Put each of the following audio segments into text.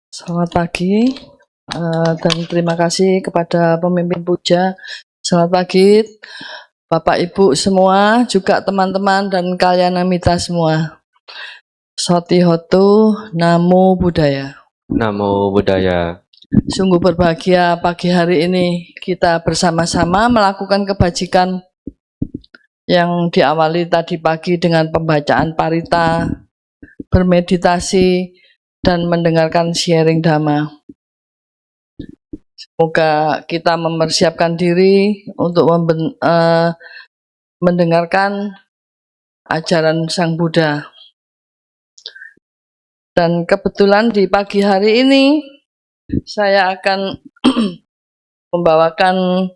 Selamat pagi dan terima kasih kepada pemimpin puja. Selamat pagi Bapak Ibu semua, juga teman-teman dan kalyanamita semua. Soti Hotu, Namo Buddhaya. Namo Buddhaya. Sungguh berbahagia pagi hari ini kita bersama-sama melakukan kebajikan yang diawali tadi pagi dengan pembacaan parita, bermeditasi, dan mendengarkan sharing dhamma. Semoga kita mempersiapkan diri untuk mendengarkan ajaran Sang Buddha. Dan kebetulan di pagi hari ini saya akan membawakan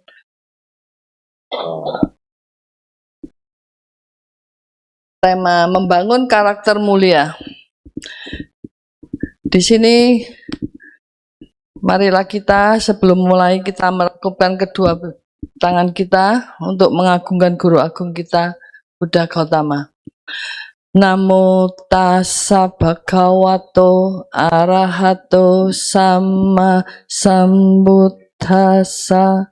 tema membangun karakter mulia. Di sini marilah kita sebelum mulai kita melekupkan kedua tangan kita untuk mengagungkan guru agung kita Buddha Gautama. Namo tassa bhagavato arahato sama sambuddhassa.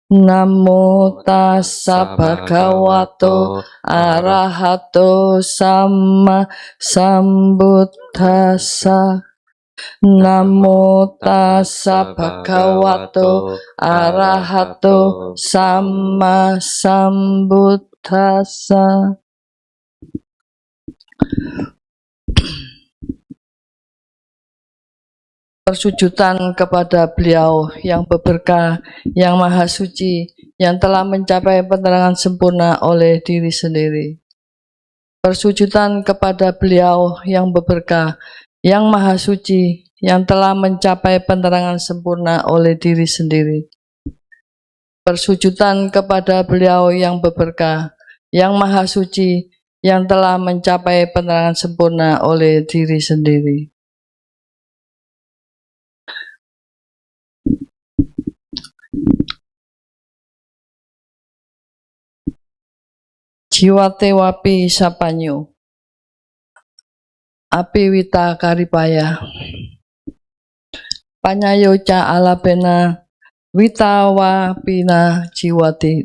Namo tassa bhagavato arahato sama sambuddhassa. Namo tassa bhagavato arahato sama sambuddhassa. Persujudan kepada beliau yang berberkah, yang maha suci, yang telah mencapai penerangan sempurna oleh diri sendiri. Persujudan kepada beliau yang berberkah, yang maha suci, yang telah mencapai penerangan sempurna oleh diri sendiri. Persujudan kepada beliau yang berberkah, yang maha suci, yang telah mencapai penerangan sempurna oleh diri sendiri. Jiwate wapi sapanyo, api wita karipaya, panyayo ca alapena, wita wapina jiwati.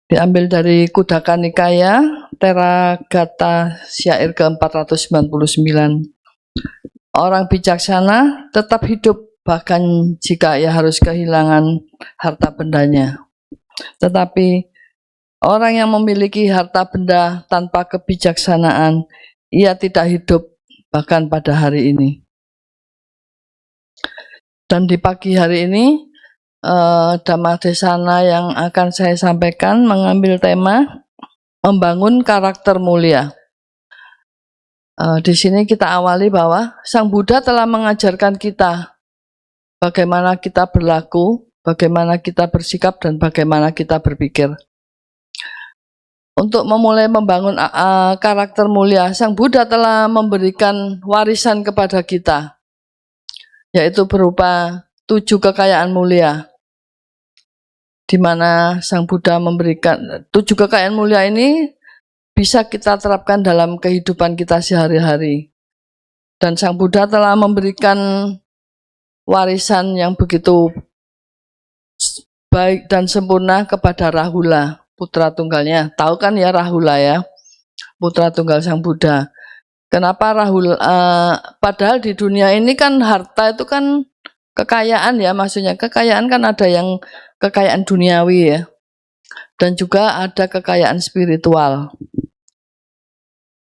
Diambil dari Kudaka Nikaya, Teragata syair ke-499. Orang bijaksana tetap hidup bahkan jika ia harus kehilangan harta bendanya. Tetapi orang yang memiliki harta benda tanpa kebijaksanaan, ia tidak hidup bahkan pada hari ini. Dan di pagi hari ini, Dhamma Desana yang akan saya sampaikan mengambil tema membangun karakter mulia. Di sini kita awali bahwa Sang Buddha telah mengajarkan kita bagaimana kita berlaku, bagaimana kita bersikap, dan bagaimana kita berpikir. Untuk memulai membangun karakter mulia, Sang Buddha telah memberikan warisan kepada kita, yaitu berupa 7 kekayaan mulia, di mana Sang Buddha memberikan 7 kekayaan mulia ini bisa kita terapkan dalam kehidupan kita sehari-hari. Dan Sang Buddha telah memberikan warisan yang begitu baik dan sempurna kepada Rahula, putra tunggalnya. Tahu kan ya Rahula ya, putra tunggal Sang Buddha. Kenapa Rahula? Padahal di dunia ini kan harta itu kan kekayaan ya, maksudnya kekayaan kan ada yang kekayaan duniawi ya, dan juga ada kekayaan spiritual.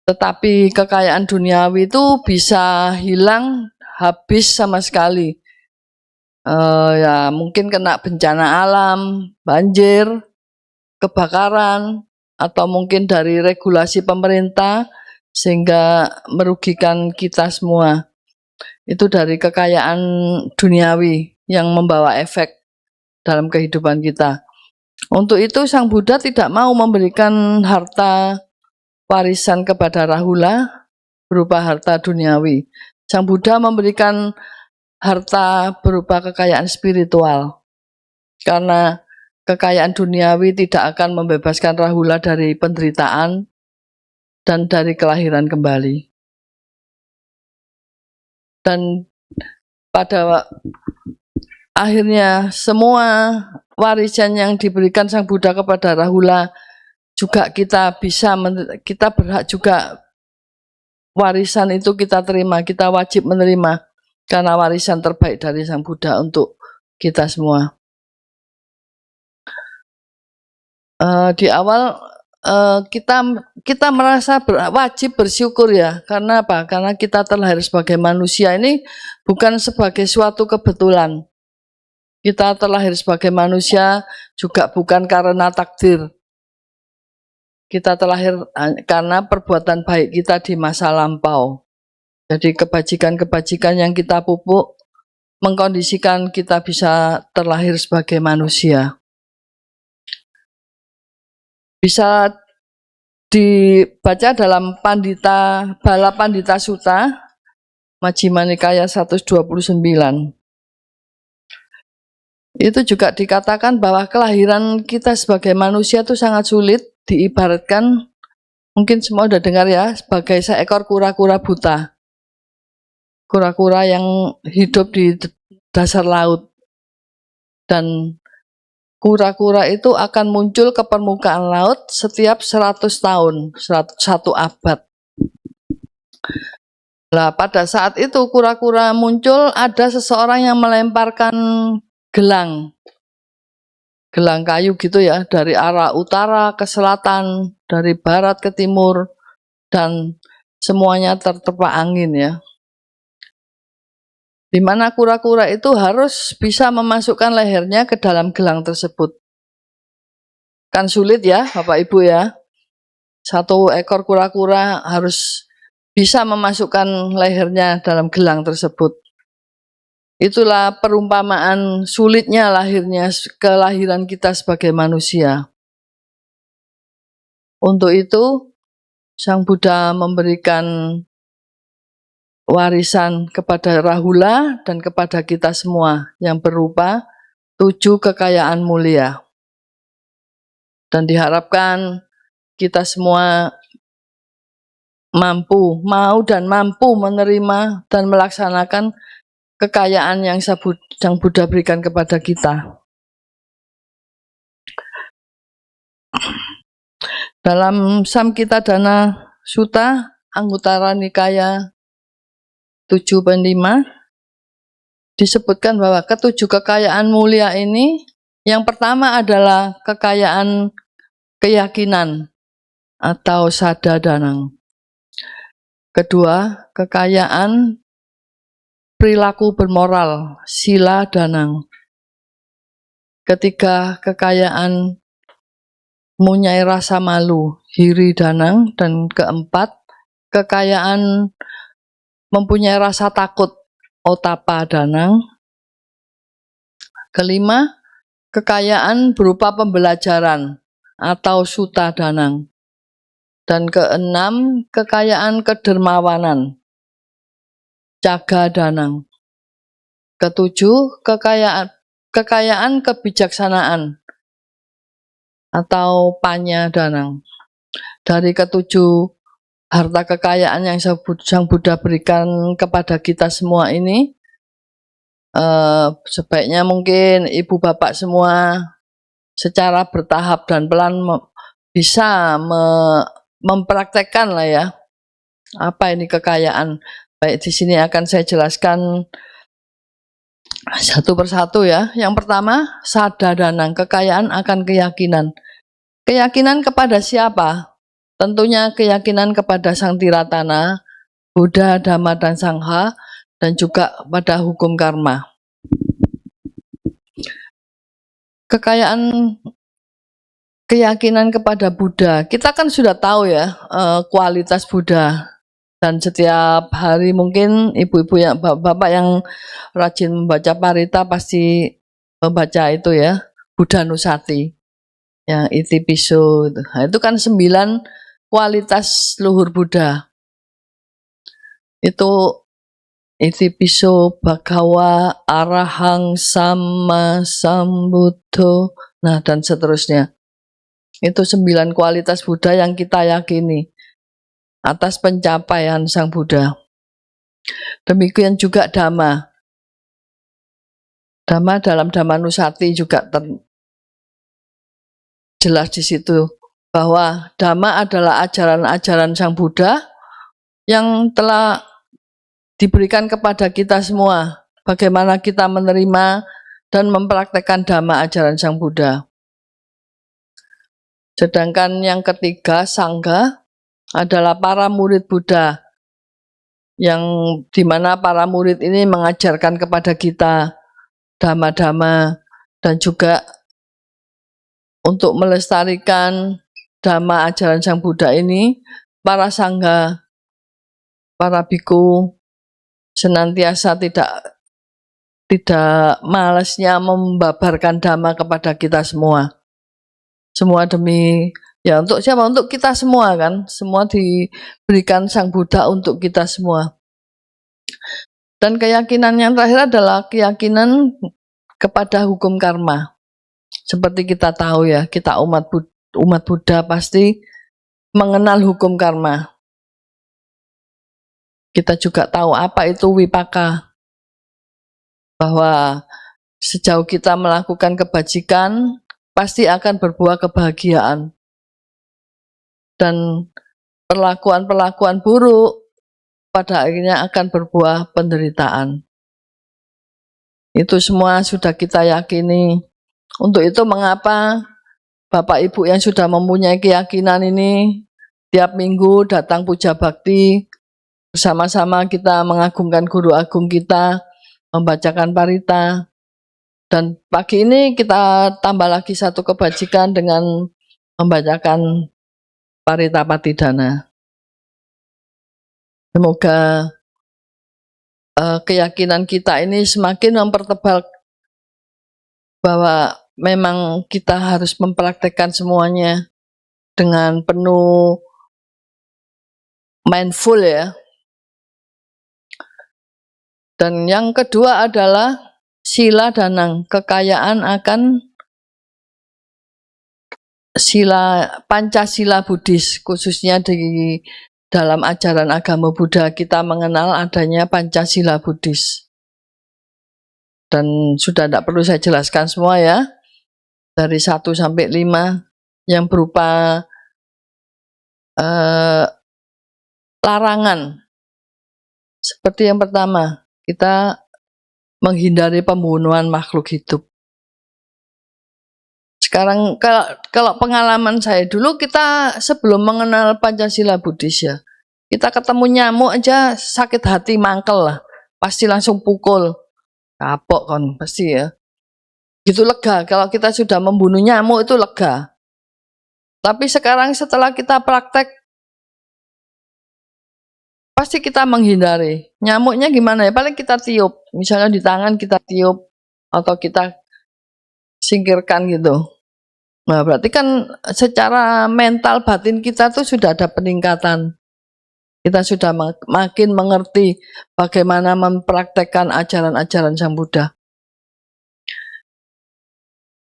Tetapi kekayaan duniawi itu bisa hilang, habis sama sekali. Ya mungkin kena bencana alam, banjir, kebakaran, atau mungkin dari regulasi pemerintah sehingga merugikan kita semua. Itu dari kekayaan duniawi yang membawa efek dalam kehidupan kita. Untuk itu Sang Buddha tidak mau memberikan harta warisan kepada Rahula berupa harta duniawi. Sang Buddha memberikan harta berupa kekayaan spiritual. Karena kekayaan duniawi tidak akan membebaskan Rahula dari penderitaan dan dari kelahiran kembali. Dan pada akhirnya semua warisan yang diberikan Sang Buddha kepada Rahula juga kita berhak juga warisan itu kita terima, kita wajib menerima karena warisan terbaik dari Sang Buddha untuk kita semua. Di awal kita merasa wajib bersyukur ya, karena apa? Karena kita terlahir sebagai manusia ini bukan sebagai suatu kebetulan. Kita terlahir sebagai manusia juga bukan karena takdir. Kita terlahir karena perbuatan baik kita di masa lampau. Jadi kebajikan-kebajikan yang kita pupuk mengkondisikan kita bisa terlahir sebagai manusia. Bisa dibaca dalam Bala Pandita Sutta Majjhima Nikaya 129. Itu juga dikatakan bahwa kelahiran kita sebagai manusia itu sangat sulit, diibaratkan, mungkin semua udah dengar ya, sebagai seekor kura-kura buta. Kura-kura yang hidup di dasar laut. Dan kura-kura itu akan muncul ke permukaan laut setiap 100 tahun, 1 abad. Nah, pada saat itu kura-kura muncul, ada seseorang yang melemparkan gelang kayu gitu ya, dari arah utara ke selatan, dari barat ke timur, dan semuanya terterpa angin ya. Di mana kura-kura itu harus bisa memasukkan lehernya ke dalam gelang tersebut. Kan sulit ya Bapak Ibu ya. 1 ekor kura-kura harus bisa memasukkan lehernya dalam gelang tersebut. Itulah perumpamaan sulitnya kelahiran kita sebagai manusia. Untuk itu, Sang Buddha memberikan warisan kepada Rahula dan kepada kita semua yang berupa 7 kekayaan mulia. Dan diharapkan kita semua mau dan mampu menerima dan melaksanakan kekayaan yang Sang Buddha berikan kepada kita. Dalam Samkhita-dana Sutta Anguttara Nikaya 7/5 disebutkan bahwa ke-7 kekayaan mulia ini, yang pertama adalah kekayaan keyakinan atau Sada-danang. Kedua, kekayaan perilaku bermoral, Sila-danang. Ketiga, kekayaan mempunyai rasa malu, Hiri-danang. Dan keempat, kekayaan mempunyai rasa takut, Ottappa-danang. Kelima, kekayaan berupa pembelajaran atau Sutta-danang. Dan keenam, kekayaan kedermawanan, Cagga-danang. Ketujuh, kekayaan kebijaksanaan atau Panya-danang. Dari ke-7 harta kekayaan yang Sang Buddha berikan kepada kita semua ini, sebaiknya mungkin ibu bapak semua secara bertahap dan pelan bisa mempraktekkan lah ya, apa ini kekayaan. Baik, di sini akan saya jelaskan satu persatu ya. Yang pertama, Sada-danang, kekayaan akan keyakinan. Keyakinan kepada siapa? Tentunya keyakinan kepada Sang Tiratana, Buddha, Dhamma, dan Sangha, dan juga pada hukum karma. Keyakinan kepada Buddha, kita kan sudah tahu ya kualitas Buddha. Dan setiap hari mungkin ibu-ibu yang bapak yang rajin membaca Parita pasti membaca itu ya, Buddha Nusati, yang Itipiso. Nah, itu kan 9 kualitas luhur Buddha. Itu Itipiso Bhagawa Arahang Sama Sambuddho Nah, dan seterusnya. Itu 9 kualitas Buddha yang kita yakini atas pencapaian Sang Buddha. Demikian juga Dhamma. Dhamma dalam Dhammanusati juga jelas di situ bahwa Dhamma adalah ajaran-ajaran Sang Buddha yang telah diberikan kepada kita semua. Bagaimana kita menerima dan mempraktekkan Dhamma ajaran Sang Buddha. Sedangkan yang ketiga, Sangha, adalah para murid Buddha, yang dimana para murid ini mengajarkan kepada kita Dhamma-Dhamma, dan juga untuk melestarikan Dhamma ajaran Sang Buddha ini, para Sangha, para biku senantiasa tidak malasnya membabarkan Dhamma kepada kita semua. Semua demi, ya untuk siapa? Untuk kita semua kan. Semua diberikan Sang Buddha untuk kita semua. Dan keyakinan yang terakhir adalah keyakinan kepada hukum karma. Seperti kita tahu ya, kita umat Buddha pasti mengenal hukum karma. Kita juga tahu apa itu wipaka. Bahwa sejauh kita melakukan kebajikan, pasti akan berbuah kebahagiaan. Dan perlakuan-perlakuan buruk pada akhirnya akan berbuah penderitaan. Itu semua sudah kita yakini. Untuk itu mengapa Bapak Ibu yang sudah mempunyai keyakinan ini tiap minggu datang puja bakti, bersama-sama kita mengagungkan guru agung kita, membacakan parita. Dan pagi ini kita tambah lagi satu kebajikan dengan membacakan parita patidana. Semoga keyakinan kita ini semakin mempertebal bahwa memang kita harus mempraktekkan semuanya dengan penuh mindful ya. Dan yang kedua adalah sila danang, kekayaan akan Pancasila Buddhis, khususnya di dalam ajaran agama Buddha kita mengenal adanya Pancasila Buddhis. Dan sudah tidak perlu saya jelaskan semua ya, dari 1 sampai 5 yang berupa larangan. Seperti yang pertama, kita menghindari pembunuhan makhluk hidup. Sekarang kalau pengalaman saya dulu, kita sebelum mengenal Pancasila Buddhis ya, kita ketemu nyamuk aja sakit hati mangkel lah, pasti langsung pukul, kapok kan pasti ya. Gitu lega, kalau kita sudah membunuh nyamuk itu lega. Tapi sekarang setelah kita praktek, pasti kita menghindari. Nyamuknya gimana ya? Paling kita tiup, misalnya di tangan kita tiup atau kita singkirkan gitu. Nah, berarti kan secara mental batin kita tuh sudah ada peningkatan. Kita sudah makin mengerti bagaimana mempraktekkan ajaran-ajaran Sang Buddha.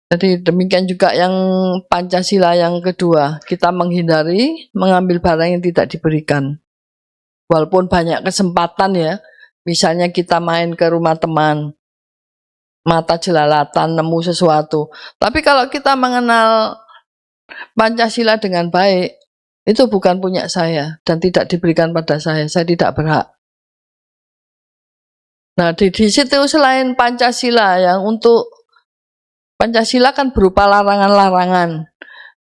Jadi demikian juga yang Pancasila yang kedua, kita menghindari mengambil barang yang tidak diberikan. Walaupun banyak kesempatan ya, misalnya kita main ke rumah teman, mata jelalatan, nemu sesuatu. Tapi kalau kita mengenal Pancasila dengan baik, itu bukan punya saya dan tidak diberikan pada saya tidak berhak. Nah, di situ selain Pancasila yang untuk Pancasila kan berupa larangan-larangan.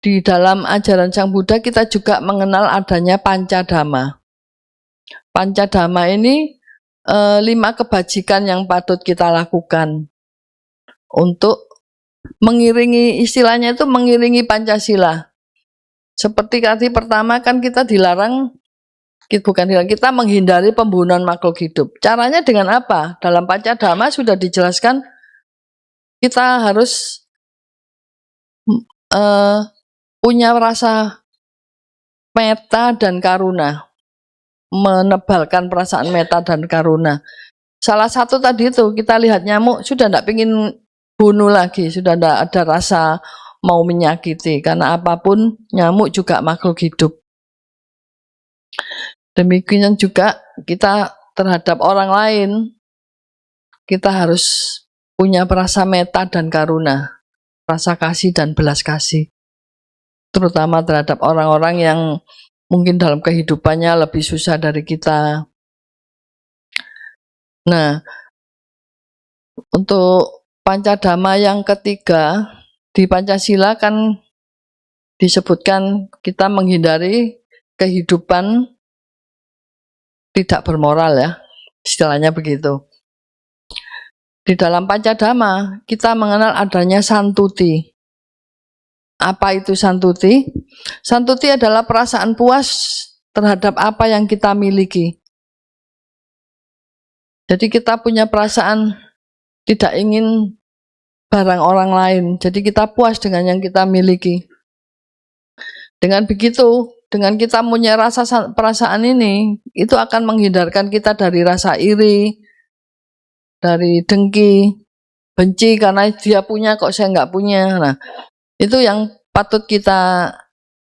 Di dalam ajaran Sang Buddha kita juga mengenal adanya Pancadhamma. Pancadhamma ini 5 kebajikan yang patut kita lakukan untuk mengiringi, istilahnya itu mengiringi Pancasila. Seperti tadi pertama kan kita dilarang, kita menghindari pembunuhan makhluk hidup. Caranya dengan apa? Dalam Pancadhamma sudah dijelaskan kita harus punya rasa metta dan karuna, menebalkan perasaan metta dan karuna. Salah satu tadi itu kita lihat nyamuk sudah tidak pingin bunuh lagi, sudah tidak ada rasa mau menyakiti, karena apapun nyamuk juga makhluk hidup. Demikian juga kita terhadap orang lain, kita harus punya rasa meta dan karuna, rasa kasih dan belas kasih, terutama terhadap orang-orang yang mungkin dalam kehidupannya lebih susah dari kita. Nah, untuk Pancadhamma yang ketiga di Pancasila kan disebutkan kita menghindari kehidupan tidak bermoral, ya, istilahnya begitu. Di dalam Pancadhamma kita mengenal adanya santuti. Apa itu santuti? Santuti adalah perasaan puas terhadap apa yang kita miliki. Jadi kita punya perasaan tidak ingin barang orang lain. Jadi kita puas dengan yang kita miliki. Dengan begitu, dengan kita punya rasa perasaan ini, itu akan menghindarkan kita dari rasa iri, dari dengki, benci karena dia punya kok saya nggak punya. Nah, itu yang patut kita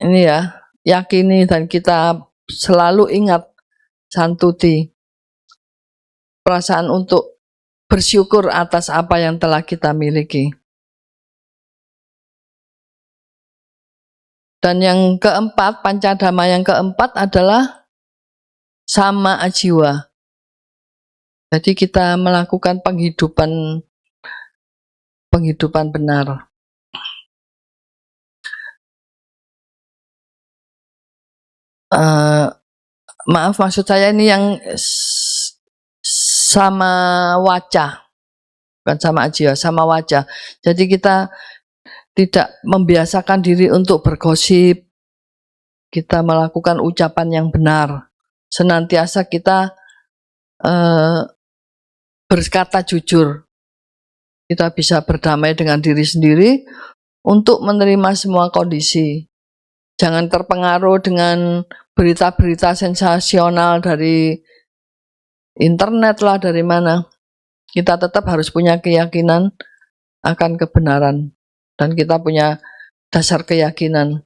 ini ya yakini dan kita selalu ingat santuti, perasaan untuk bersyukur atas apa yang telah kita miliki. Dan yang keempat, Pancadhamma yang keempat adalah sama ajiwa. Jadi kita melakukan penghidupan benar. Maaf, maksud saya ini yang sama waca, bukan sama ajiwa, sama waca. Jadi kita tidak membiasakan diri untuk bergosip, kita melakukan ucapan yang benar, senantiasa kita berkata jujur, kita bisa berdamai dengan diri sendiri untuk menerima semua kondisi. Jangan terpengaruh dengan berita-berita sensasional dari internet lah, dari mana. Kita tetap harus punya keyakinan akan kebenaran dan kita punya dasar keyakinan.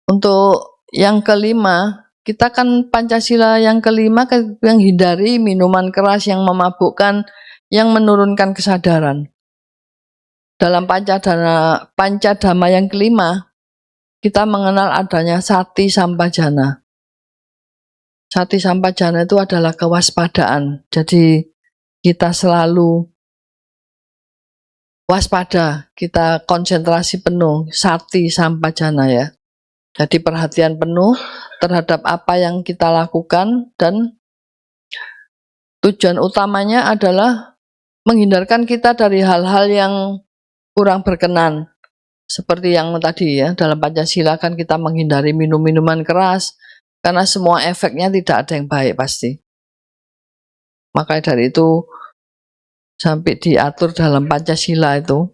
Untuk yang kelima, kita kan Pancasila yang kelima yang hindari minuman keras yang memabukkan, yang menurunkan kesadaran. Dalam Pancadhamma yang kelima, kita mengenal adanya sati sampajana. Sati sampajana itu adalah kewaspadaan. Jadi kita selalu waspada, kita konsentrasi penuh, sati sampajana ya. Jadi perhatian penuh terhadap apa yang kita lakukan, dan tujuan utamanya adalah menghindarkan kita dari hal-hal yang kurang berkenan. Seperti yang tadi ya, dalam Pancasila kan kita menghindari minum-minuman keras, karena semua efeknya tidak ada yang baik pasti. Makanya dari itu sampai diatur dalam Pancasila itu,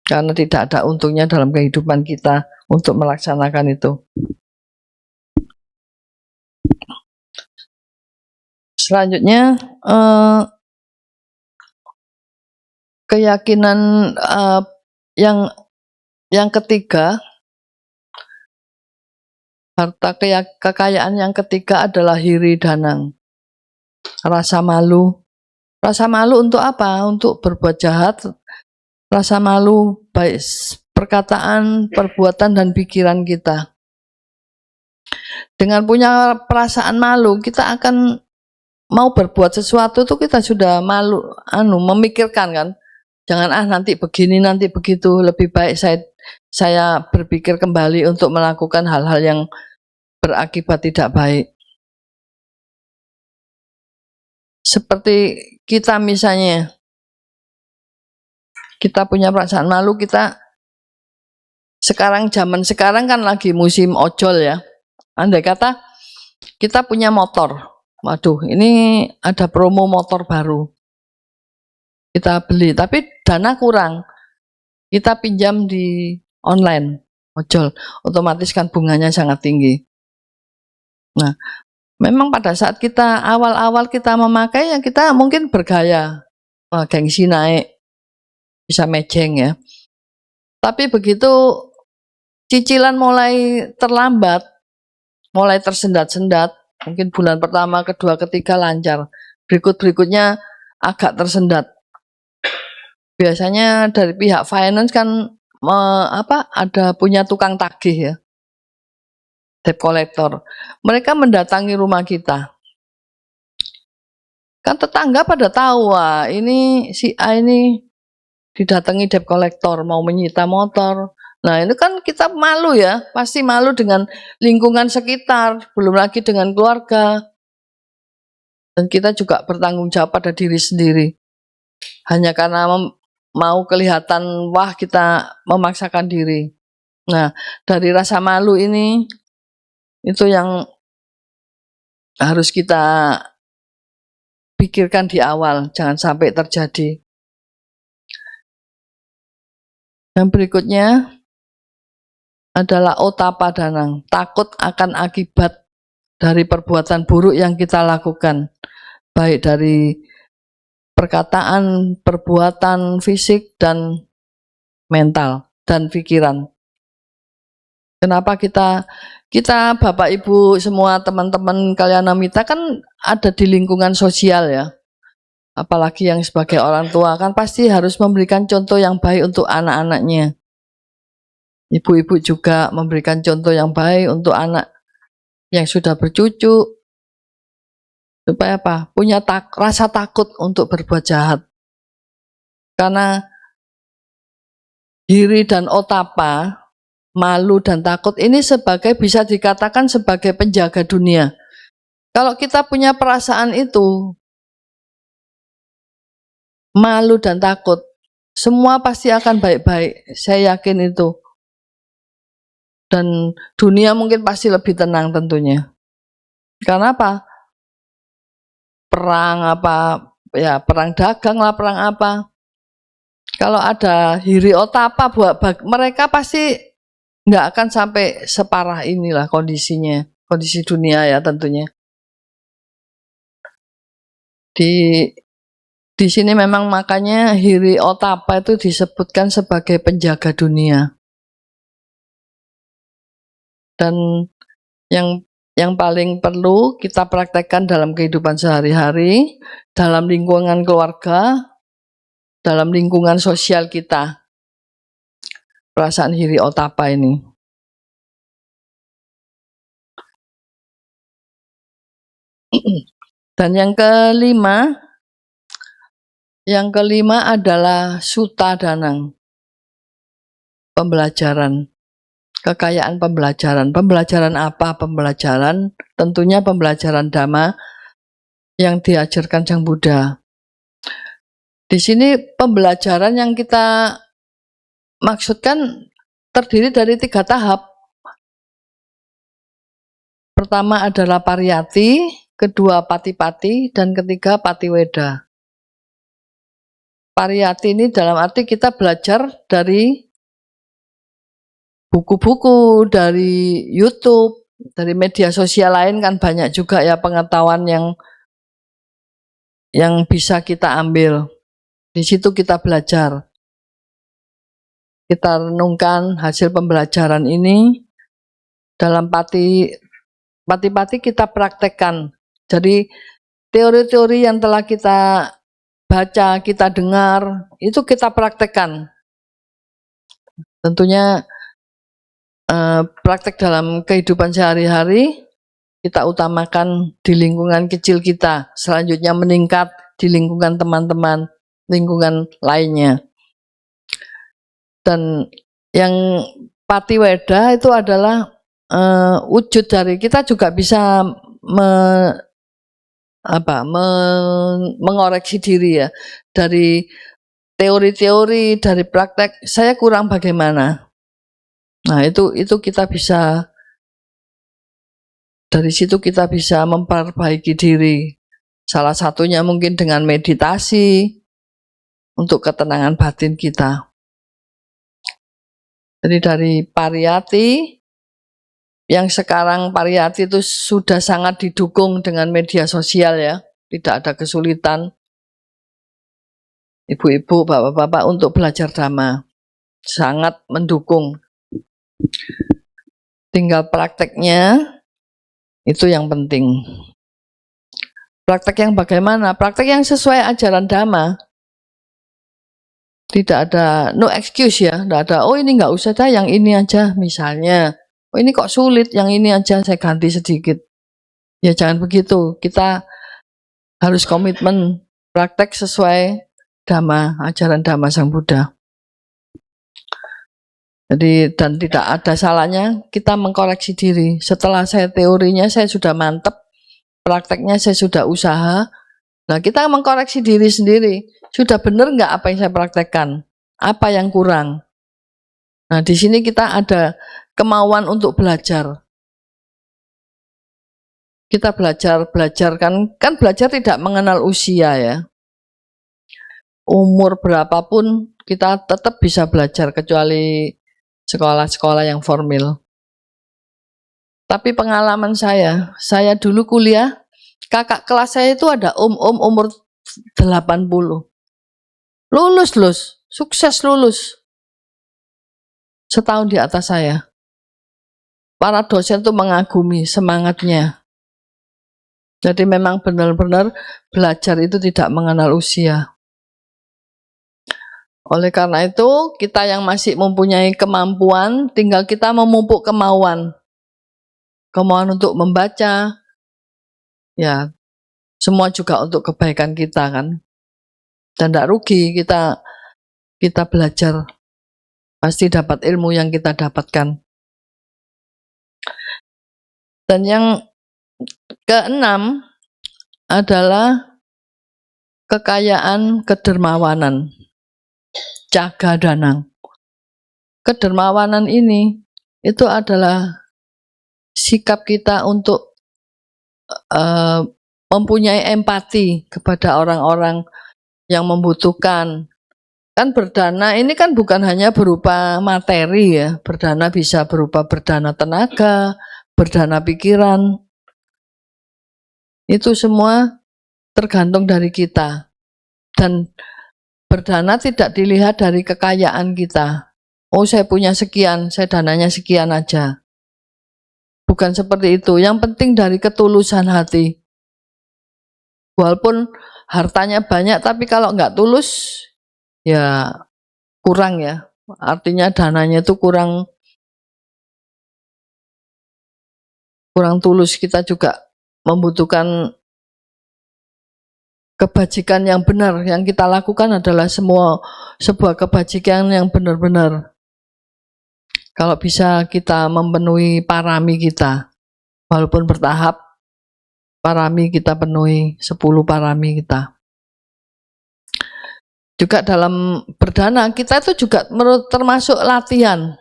karena tidak ada untungnya dalam kehidupan kita untuk melaksanakan itu. Selanjutnya keyakinan yang ketiga, harta kekayaan yang ketiga adalah hiri danang, rasa malu. Rasa malu untuk apa? Untuk berbuat jahat. Rasa malu baik perkataan, perbuatan, dan pikiran kita. Dengan punya perasaan malu, kita akan mau berbuat sesuatu tuh kita sudah malu, memikirkan kan. Jangan nanti begini, nanti begitu. Lebih baik saya berpikir kembali untuk melakukan hal-hal yang berakibat tidak baik. Seperti kita misalnya, kita punya perasaan malu, kita zaman sekarang kan lagi musim ojol ya. Andai kata kita punya motor, waduh ini ada promo motor baru, kita beli, tapi dana kurang, kita pinjam di online ojol, otomatis kan bunganya sangat tinggi. Nah, memang pada saat kita awal-awal kita memakai, ya kita mungkin bergaya, gengsi naik, bisa mejeng ya. Tapi begitu cicilan mulai terlambat, mulai tersendat-sendat, mungkin bulan pertama, kedua, ketiga lancar, berikutnya agak tersendat. Biasanya dari pihak finance kan ada punya tukang tagih ya, debt collector. Mereka mendatangi rumah kita. Kan tetangga pada tahu, wah ini si A ini didatangi debt collector mau menyita motor. Nah itu kan kita malu ya, pasti malu dengan lingkungan sekitar, belum lagi dengan keluarga. Dan kita juga bertanggung jawab pada diri sendiri. Hanya karena mau kelihatan, wah kita memaksakan diri. Nah dari rasa malu ini, itu yang harus kita pikirkan di awal, jangan sampai terjadi. Yang berikutnya adalah otapa danang, takut akan akibat dari perbuatan buruk yang kita lakukan, baik dari perkataan, perbuatan fisik, dan mental, dan pikiran. Kenapa kita Bapak Ibu semua teman-teman Kalyanamita kan ada di lingkungan sosial ya, apalagi yang sebagai orang tua kan pasti harus memberikan contoh yang baik untuk anak-anaknya. Ibu-ibu juga memberikan contoh yang baik untuk anak yang sudah bercucu, supaya apa? Punya rasa takut untuk berbuat jahat. Karena diri dan otapa, malu dan takut ini bisa dikatakan sebagai penjaga dunia. Kalau kita punya perasaan itu, malu dan takut, semua pasti akan baik-baik. Saya yakin itu. Dan dunia mungkin pasti lebih tenang tentunya. Karena apa? Perang dagang lah, perang apa. Kalau ada hiri otapa, mereka pasti nggak akan sampai separah inilah kondisinya, kondisi dunia ya tentunya. Di sini memang makanya hiri otapa itu disebutkan sebagai penjaga dunia. Dan yang paling perlu kita praktekkan dalam kehidupan sehari-hari, dalam lingkungan keluarga, dalam lingkungan sosial kita, perasaan hiri otapa ini. Dan yang kelima adalah sutta danang, pembelajaran, kekayaan pembelajaran. Pembelajaran apa? Pembelajaran tentunya pembelajaran Dhamma yang diajarkan Sang Buddha. Di sini pembelajaran yang kita maksudkan terdiri dari 3 tahap. Pertama adalah pariyati, kedua patipati, dan ketiga patiweda. Pariyati ini dalam arti kita belajar dari buku-buku, dari YouTube, dari media sosial lain kan banyak juga ya pengetahuan yang bisa kita ambil. Di situ kita belajar. Kita renungkan hasil pembelajaran ini dalam pati-pati kita praktekkan. Jadi teori-teori yang telah kita baca, kita dengar, itu kita praktekkan. Tentunya praktek dalam kehidupan sehari-hari kita utamakan di lingkungan kecil kita, selanjutnya meningkat di lingkungan teman-teman, lingkungan lainnya. Dan yang patiweda itu adalah wujud dari kita juga bisa mengoreksi diri ya, dari teori-teori, dari praktek saya kurang bagaimana. Nah itu kita bisa, dari situ kita bisa memperbaiki diri. Salah satunya mungkin dengan meditasi untuk ketenangan batin kita. Jadi dari pariyati, yang sekarang pariyati itu sudah sangat didukung dengan media sosial ya, tidak ada kesulitan. ibu-ibu, bapak-bapak untuk belajar Dhamma. Sangat mendukung. Tinggal prakteknya itu yang penting. Praktek yang bagaimana? Praktek yang sesuai ajaran Dhamma. Tidak ada no excuse ya, tidak ada oh ini nggak usah dah, yang ini aja misalnya. Oh ini kok sulit, yang ini aja saya ganti sedikit. Ya jangan begitu. Kita harus komitmen praktek sesuai Dhamma, ajaran Dhamma Sang Buddha. Jadi dan tidak ada salahnya kita mengkoreksi diri. Setelah saya teorinya saya sudah mantep, prakteknya saya sudah usaha. Nah kita mengkoreksi diri sendiri. Sudah benar nggak apa yang saya praktekkan? Apa yang kurang? Nah di sini kita ada kemauan untuk belajar. Kita belajar kan belajar tidak mengenal usia ya. Umur berapapun kita tetap bisa belajar kecuali sekolah-sekolah yang formal. Tapi pengalaman saya dulu kuliah, kakak kelas saya itu ada umur 80. Lulus, sukses lulus. Setahun di atas saya. Para dosen tuh mengagumi semangatnya. Jadi memang benar-benar belajar itu tidak mengenal usia. Oleh karena itu, kita yang masih mempunyai kemampuan, tinggal kita memupuk kemauan. Kemauan untuk membaca, ya semua juga untuk kebaikan kita kan. Dan tidak rugi kita belajar, pasti dapat ilmu yang kita dapatkan. Dan yang keenam adalah kekayaan kedermawanan, Cagadanang. Kedermawanan ini itu adalah sikap kita untuk mempunyai empati kepada orang-orang yang membutuhkan. Kan berdana ini kan bukan hanya berupa materi ya, berdana bisa berupa berdana tenaga, berdana pikiran. Itu semua tergantung dari kita. Dan berdana tidak dilihat dari kekayaan kita. Oh saya punya sekian, saya dananya sekian aja. Bukan seperti itu. Yang penting dari ketulusan hati. Walaupun hartanya banyak, tapi kalau nggak tulus, ya kurang ya. Artinya dananya itu kurang tulus. Kita juga membutuhkan kebajikan yang benar. Yang kita lakukan adalah sebuah kebajikan yang benar-benar. Kalau bisa kita memenuhi parami kita, walaupun bertahap, parami kita penuhi, 10 parami kita. Juga dalam berdana, kita itu juga termasuk latihan.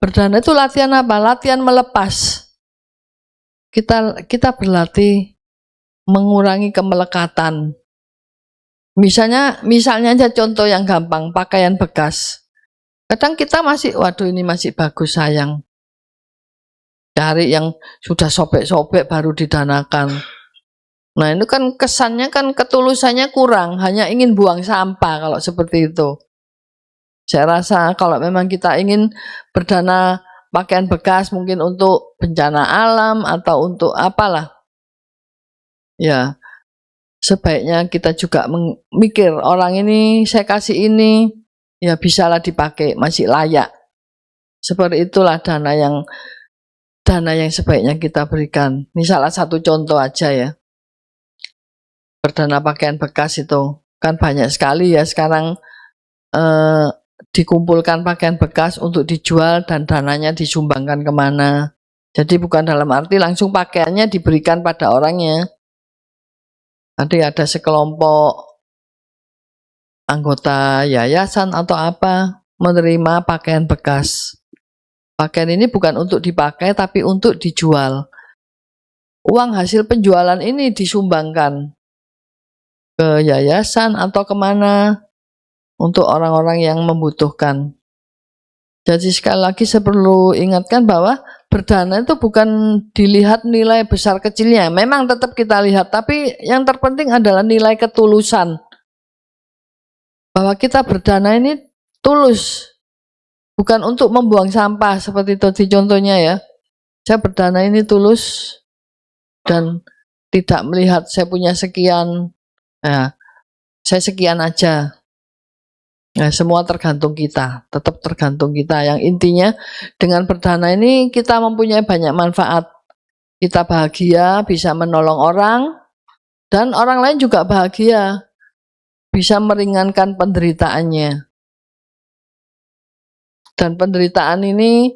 Berdana itu latihan apa? Latihan melepas. Kita berlatih mengurangi kemelekatan. Misalnya aja contoh yang gampang, pakaian bekas. Kadang kita masih, waduh ini masih bagus sayang. Cari yang sudah sobek-sobek baru didanakan. Nah itu kan kesannya kan ketulusannya kurang, hanya ingin buang sampah kalau seperti itu. Saya rasa kalau memang kita ingin berdana pakaian bekas mungkin untuk bencana alam atau untuk apalah. Ya, sebaiknya kita juga mikir orang ini saya kasih ini, ya bisalah dipakai, masih layak. Seperti itulah dana yang sebaiknya kita berikan. Ini salah satu contoh aja ya. Berdana pakaian bekas itu kan banyak sekali ya sekarang dikumpulkan pakaian bekas untuk dijual dan dananya disumbangkan kemana. Jadi bukan dalam arti langsung pakaiannya diberikan pada orangnya. Nanti ada sekelompok anggota yayasan atau apa menerima pakaian bekas. Pakaian ini bukan untuk dipakai tapi untuk dijual. Uang hasil penjualan ini disumbangkan ke yayasan atau kemana untuk orang-orang yang membutuhkan. Jadi sekali lagi saya perlu ingatkan bahwa berdana itu bukan dilihat nilai besar kecilnya. Memang tetap kita lihat, tapi yang terpenting adalah nilai ketulusan. bahwa kita berdana ini tulus, bukan untuk membuang sampah seperti tadi contohnya ya. Saya berdana ini tulus dan tidak melihat saya punya sekian, nah, saya sekian aja. Nah, semua tergantung kita, tetap tergantung kita. Yang intinya dengan berdana ini kita mempunyai banyak manfaat. Kita bahagia, bisa menolong orang, dan orang lain juga bahagia, bisa meringankan penderitaannya. Dan penderitaan ini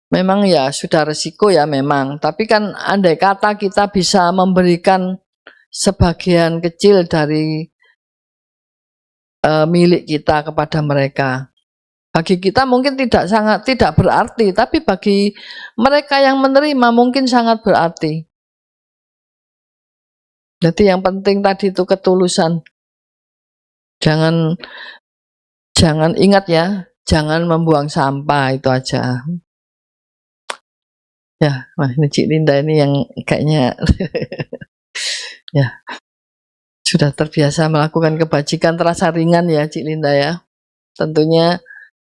memang ya sudah resiko ya memang, tapi kan andai kata kita bisa memberikan sebagian kecil dari milik kita kepada mereka, bagi kita mungkin tidak berarti, tapi bagi mereka yang menerima mungkin sangat berarti. Jadi yang penting tadi itu ketulusan. Jangan ingat ya, jangan membuang sampah, itu aja. Ya, wah ini Cik Linda ini yang kayaknya ya sudah terbiasa melakukan kebajikan, terasa ringan ya Cik Linda ya. Tentunya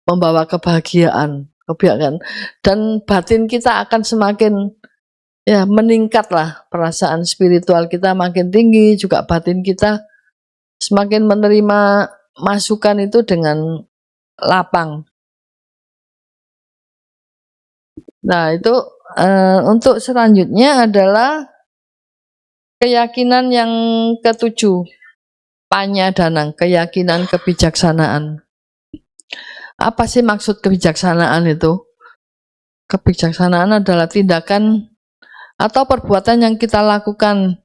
membawa kebahagiaan, dan batin kita akan semakin ya meningkat lah, perasaan spiritual kita makin tinggi, juga batin kita semakin menerima masukan itu dengan lapang. Nah itu untuk selanjutnya adalah keyakinan yang ketujuh, panyadanang, keyakinan kebijaksanaan. Apa sih maksud kebijaksanaan itu? Kebijaksanaan adalah tindakan atau perbuatan yang kita lakukan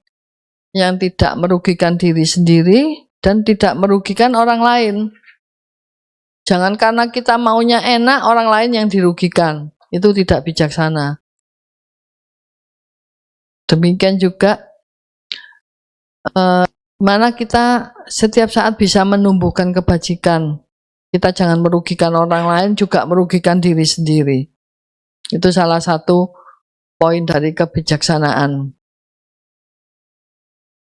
yang tidak merugikan diri sendiri dan tidak merugikan orang lain. Jangan karena kita maunya enak, orang lain yang dirugikan. Itu tidak bijaksana. Demikian juga mana kita setiap saat bisa menumbuhkan kebajikan. Kita jangan merugikan orang lain, juga merugikan diri sendiri. Itu salah satu poin dari kebijaksanaan.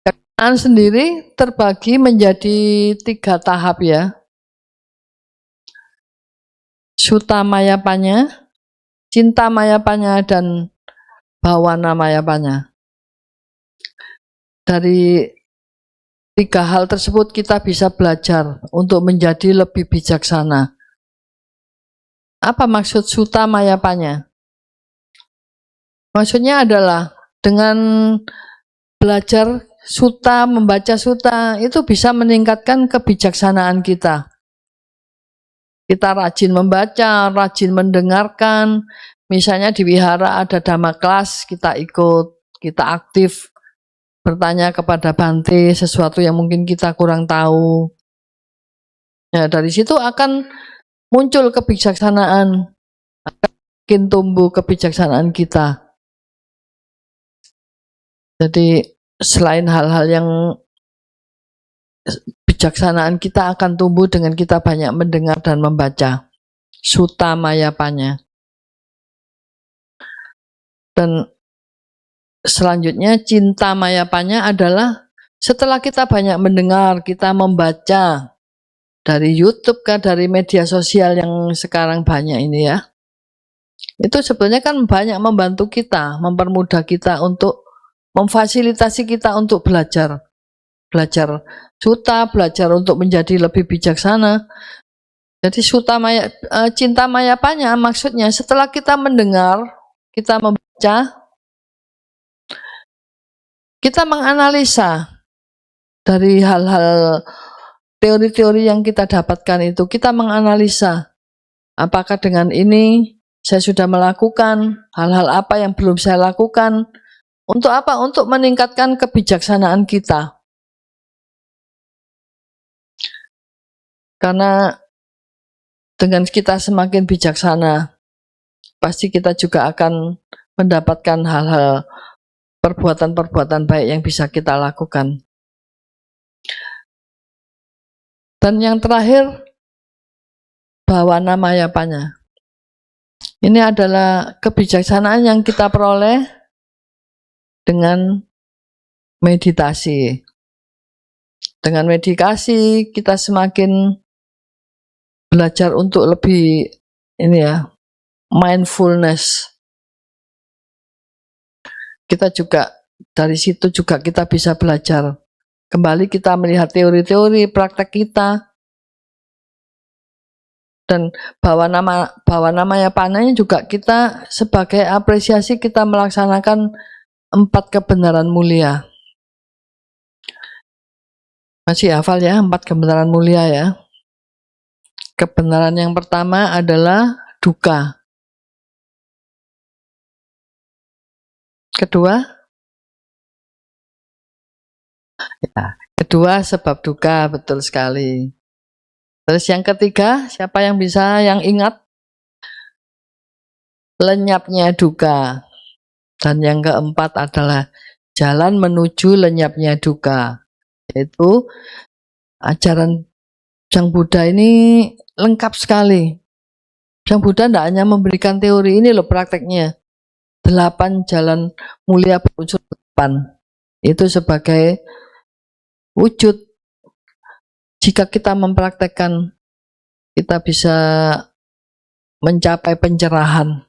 Kebijaksanaan sendiri terbagi menjadi 3 tahap ya. Sutta mayapanya, cinta mayapanya, dan bawana mayapanya. Dari 3 hal tersebut kita bisa belajar untuk menjadi lebih bijaksana. Apa maksud sutta mayapanya? Maksudnya adalah dengan belajar sutta, membaca sutta, itu bisa meningkatkan kebijaksanaan kita. Kita rajin membaca, rajin mendengarkan. Misalnya di wihara ada dhamma kelas, kita ikut, kita aktif bertanya kepada Bante sesuatu yang mungkin kita kurang tahu. Ya, dari situ akan muncul kebijaksanaan, akan tumbuh kebijaksanaan kita. Jadi selain hal-hal yang bijaksanaan kita akan tumbuh dengan kita banyak mendengar dan membaca sutta mayapanya. Dan selanjutnya cinta mayapanya adalah setelah kita banyak mendengar, kita membaca dari YouTube kah, dari media sosial yang sekarang banyak ini ya. Itu sebenarnya kan banyak membantu kita, mempermudah kita untuk memfasilitasi kita untuk belajar sutta, belajar untuk menjadi lebih bijaksana. Jadi sutta cinta mayapanya maksudnya setelah kita mendengar, kita membaca, kita menganalisa dari hal-hal teori-teori yang kita dapatkan itu, kita menganalisa apakah dengan ini saya sudah melakukan hal-hal apa yang belum saya lakukan. Untuk apa? Untuk meningkatkan kebijaksanaan kita. Karena dengan kita semakin bijaksana, pasti kita juga akan mendapatkan hal-hal perbuatan-perbuatan baik yang bisa kita lakukan. Dan yang terakhir, bawana mayapanya. Ini adalah kebijaksanaan yang kita peroleh dengan meditasi. Dengan meditasi kita semakin belajar untuk lebih ini ya, mindfulness. Kita juga dari situ juga kita bisa belajar. Kembali kita melihat teori-teori praktek kita. Dan bahwa namanya pananya juga kita sebagai apresiasi kita melaksanakan 4 kebenaran mulia. Masih hafal ya 4 kebenaran mulia ya. Kebenaran yang pertama adalah duka. Kedua sebab duka, betul sekali. Terus yang ketiga, siapa yang ingat? Lenyapnya duka. Dan yang keempat adalah jalan menuju lenyapnya duka. Yaitu ajaran Sang Buddha ini lengkap sekali. Sang Buddha tidak hanya memberikan teori, ini loh prakteknya. 8 jalan mulia berunsur 8. Itu sebagai wujud. Jika kita mempraktekkan, kita bisa mencapai pencerahan.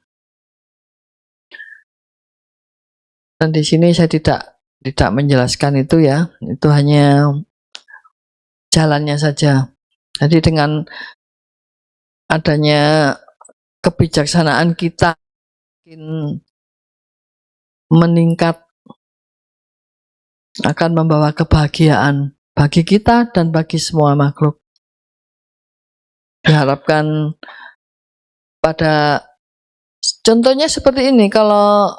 Dan di sini saya tidak menjelaskan itu ya. Itu hanya jalannya saja. Jadi dengan adanya kebijaksanaan kita meningkat akan membawa kebahagiaan bagi kita dan bagi semua makhluk. Diharapkan pada contohnya seperti ini, kalau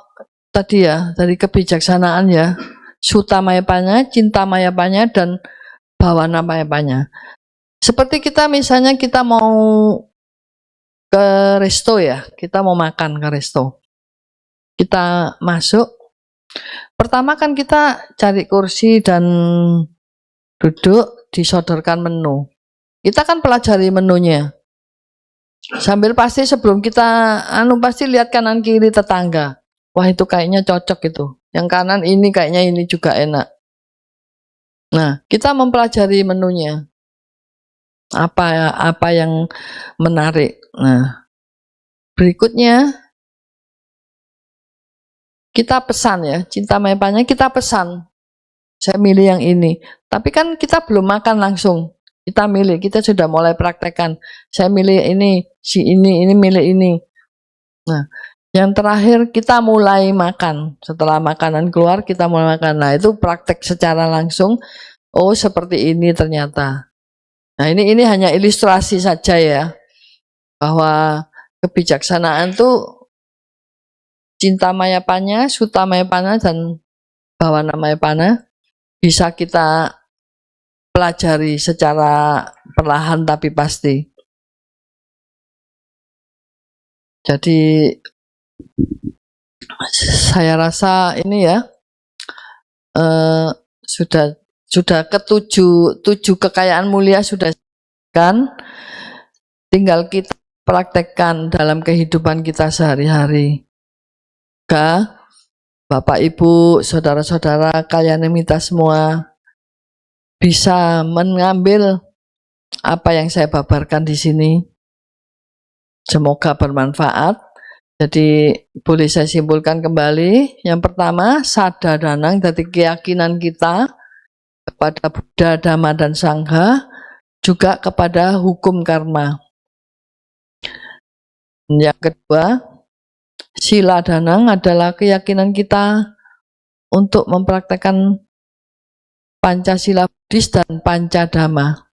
tadi ya dari kebijaksanaan ya, Sutta Mayapanya, Cinta Mayapanya, dan Bhavana Mayapanya. Seperti kita misalnya kita mau ke resto ya, kita mau makan ke resto. Kita masuk, pertama kan kita cari kursi dan duduk, disodorkan menu. Kita kan pelajari menunya. Sambil pasti sebelum kita pasti lihat kanan kiri tetangga. Wah, itu kayaknya cocok itu. Yang kanan ini kayaknya ini juga enak. Nah, kita mempelajari menunya. Apa yang menarik. Nah, berikutnya kita pesan ya, Cinta Mayapanya kita pesan. Saya milih yang ini. Tapi kan kita belum makan langsung. Kita milih, kita sudah mulai praktekkan. Saya milih ini, si ini milih ini. Nah, yang terakhir kita mulai makan. Setelah makanan keluar kita mulai makan. Nah, itu praktek secara langsung. Oh, seperti ini ternyata. Nah, ini hanya ilustrasi saja ya. Bahwa kebijaksanaan itu Cinta Mayapanya, Sutta Mayapanya, dan Bhavana Mayapanya bisa kita pelajari secara perlahan tapi pasti. Jadi saya rasa ini ya sudah tujuh kekayaan mulia sudah kan, tinggal kita praktekkan dalam kehidupan kita sehari-hari. Bapak Ibu, saudara-saudara kalian minta semua bisa mengambil apa yang saya paparkan di sini. Semoga bermanfaat. Jadi boleh saya simpulkan kembali. Yang pertama, sadadanang, dari keyakinan kita kepada Buddha, Dhamma, dan Sangha, juga kepada hukum karma. Yang kedua, sila danang adalah keyakinan kita untuk mempraktekkan Pancasila Buddhis dan Pancadhamma.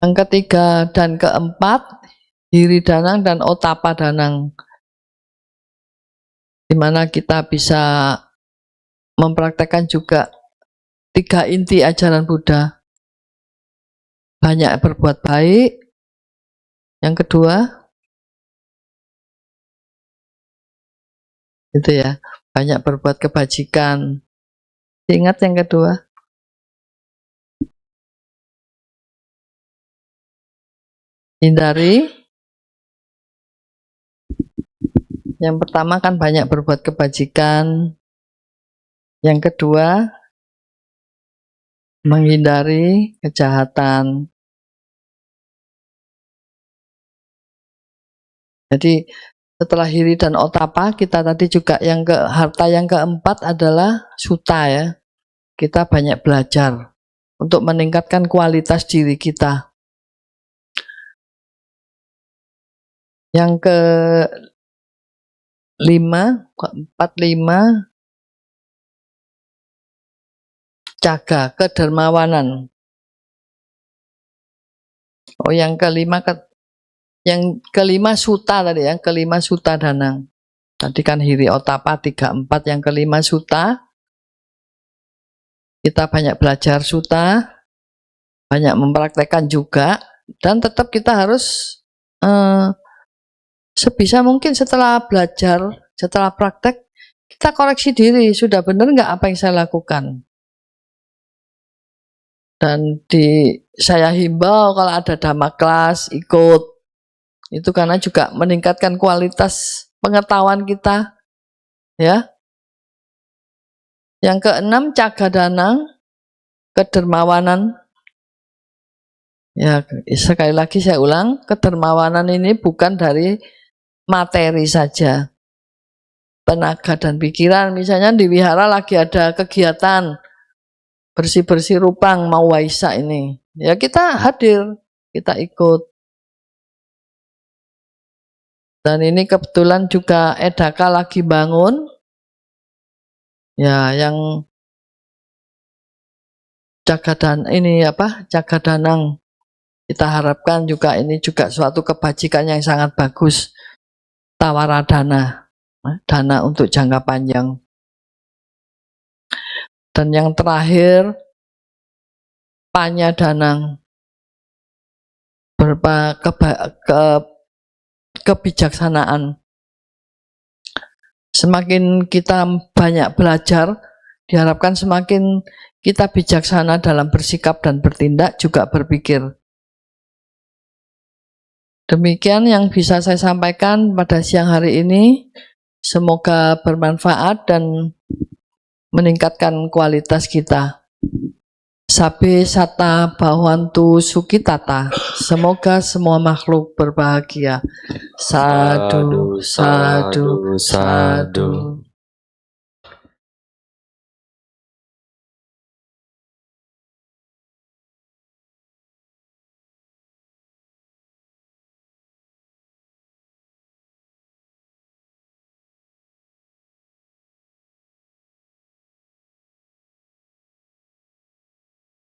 Yang ketiga dan keempat, Hiri danang dan Otapa danang, di mana kita bisa mempraktekkan juga 3 inti ajaran Buddha. Banyak berbuat baik. Yang kedua, itu ya, banyak berbuat kebajikan. Ingat yang kedua. Hindari. Yang pertama kan banyak berbuat kebajikan. Yang kedua, menghindari kejahatan. Jadi setelah hiri dan otapa, kita tadi juga harta yang keempat adalah sutta ya. Kita banyak belajar untuk meningkatkan kualitas diri kita. Yang keempat, jaga kedermawanan. Oh, yang kelima sutta tadi ya, kelima sutta danang. Tadi kan hiri otapa 34, yang kelima sutta. Kita banyak belajar sutta, banyak mempraktekkan juga, dan tetap kita harus sebisa mungkin setelah belajar, setelah praktek, kita koreksi diri, sudah benar nggak apa yang saya lakukan. Dan saya himbau kalau ada dhamma kelas, ikut. Itu karena juga meningkatkan kualitas pengetahuan kita. Ya. Yang keenam, cagadana, kedermawanan. Ya, sekali lagi saya ulang, kedermawanan ini bukan dari materi saja. Tenaga dan pikiran, misalnya di wihara lagi ada kegiatan bersih-bersih rupang, mau waisak ini. Ya kita hadir, kita ikut. Dan ini kebetulan juga Edaka lagi bangun. Ya, yang Cagadanang. Kita harapkan juga ini juga suatu kebajikan yang sangat bagus. Tawaradana, dana untuk jangka panjang. Dan yang terakhir, panyadanang, berupa kebijaksanaan. Semakin kita banyak belajar, diharapkan semakin kita bijaksana dalam bersikap dan bertindak, juga berpikir. Demikian yang bisa saya sampaikan pada siang hari ini. Semoga bermanfaat dan meningkatkan kualitas kita. Sabe sata bhavantu sukitata. Semoga semua makhluk berbahagia. Sadu, sadu, sadu.